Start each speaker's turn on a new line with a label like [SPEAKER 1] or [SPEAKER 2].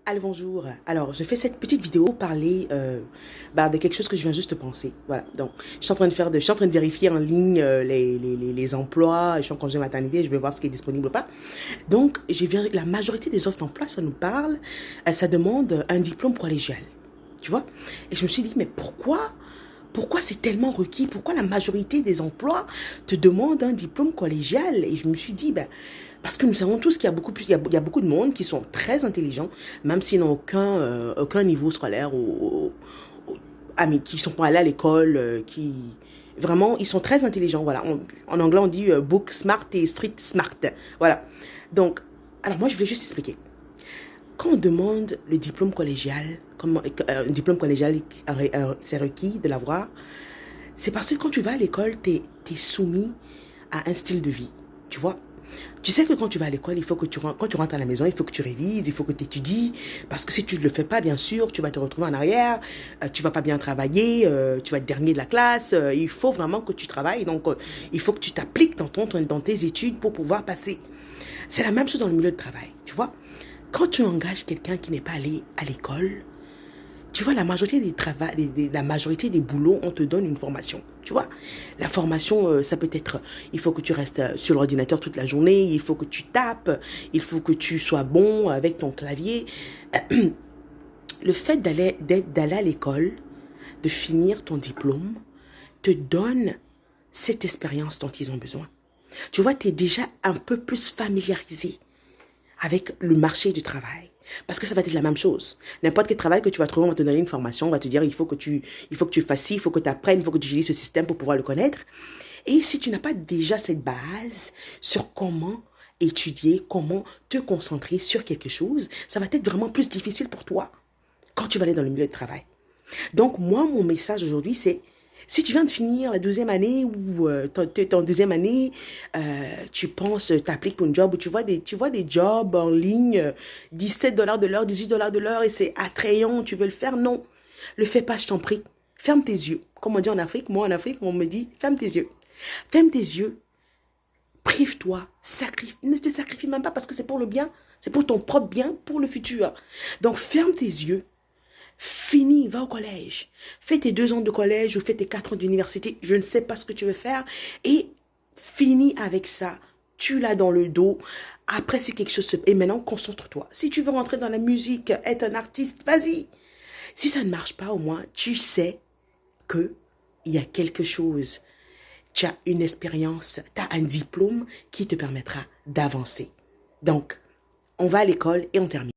[SPEAKER 1] Allô, bonjour. Alors, je fais cette petite vidéo pour parler de quelque chose que je viens juste de penser. Voilà, donc, je suis en train de vérifier en ligne les emplois. Je suis en congé maternité, je vais voir ce qui est disponible ou pas. Donc, j'ai vu la majorité des offres d'emploi, ça nous parle, ça demande un diplôme collégial. Tu vois? Et je me suis dit, mais pourquoi c'est tellement requis? Pourquoi la majorité des emplois te demandent un diplôme collégial? Et je me suis dit, parce que nous savons tous qu'il y a il y a beaucoup de monde qui sont très intelligents, même s'ils n'ont aucun niveau scolaire mais qui sont pas allés à l'école, vraiment, ils sont très intelligents. Voilà, en anglais, on dit book smart et street smart. Voilà. Donc, alors moi, je voulais juste expliquer. Quand on demande le diplôme collégial, un diplôme collégial, c'est requis de l'avoir, c'est parce que quand tu vas à l'école, tu es soumis à un style de vie. Tu vois? Tu sais que quand tu vas à l'école, quand tu rentres à la maison, il faut que tu révises, il faut que tu étudies. Parce que si tu ne le fais pas, bien sûr, tu vas te retrouver en arrière, tu vas pas bien travailler, tu vas être dernier de la classe. Il faut vraiment que tu travailles. Donc, il faut que tu t'appliques dans tes études pour pouvoir passer. C'est la même chose dans le milieu de travail. Tu vois? Quand tu engages quelqu'un qui n'est pas allé à l'école, tu vois, la majorité des boulots, on te donne une formation. Tu vois, la formation, ça peut être, il faut que tu restes sur l'ordinateur toute la journée, il faut que tu tapes, il faut que tu sois bon avec ton clavier. Le fait d'aller à l'école, de finir ton diplôme, te donne cette expérience dont ils ont besoin. Tu vois, tu es déjà un peu plus familiarisé avec le marché du travail. Parce que ça va être la même chose. N'importe quel travail que tu vas trouver, on va te donner une formation, on va te dire il faut que tu fasses ci, il faut que tu apprennes, il faut que tu utilises ce système pour pouvoir le connaître. Et si tu n'as pas déjà cette base sur comment étudier, comment te concentrer sur quelque chose, ça va être vraiment plus difficile pour toi quand tu vas aller dans le milieu de travail. Donc, moi, mon message aujourd'hui, c'est si tu viens de finir la deuxième année ou ton deuxième année, tu penses t'appliques pour un job ou tu vois des jobs en ligne, 17 dollars de l'heure, 18 dollars de l'heure et c'est attrayant, tu veux le faire? Non, le fais pas, je t'en prie. Ferme tes yeux. Comme on dit en Afrique, moi en Afrique, on me dit ferme tes yeux. Ferme tes yeux, prive-toi, ne te sacrifie même pas parce que c'est pour le bien, c'est pour ton propre bien, pour le futur. Donc ferme tes yeux. Fini, va au collège. Fais tes 2 ans de collège ou fais tes 4 ans d'université. Je ne sais pas ce que tu veux faire. Et finis avec ça. Tu l'as dans le dos. Après, c'est quelque chose. Et maintenant, concentre-toi. Si tu veux rentrer dans la musique, être un artiste, vas-y. Si ça ne marche pas, au moins, tu sais que il y a quelque chose. Tu as une expérience, tu as un diplôme qui te permettra d'avancer. Donc, on va à l'école et on termine.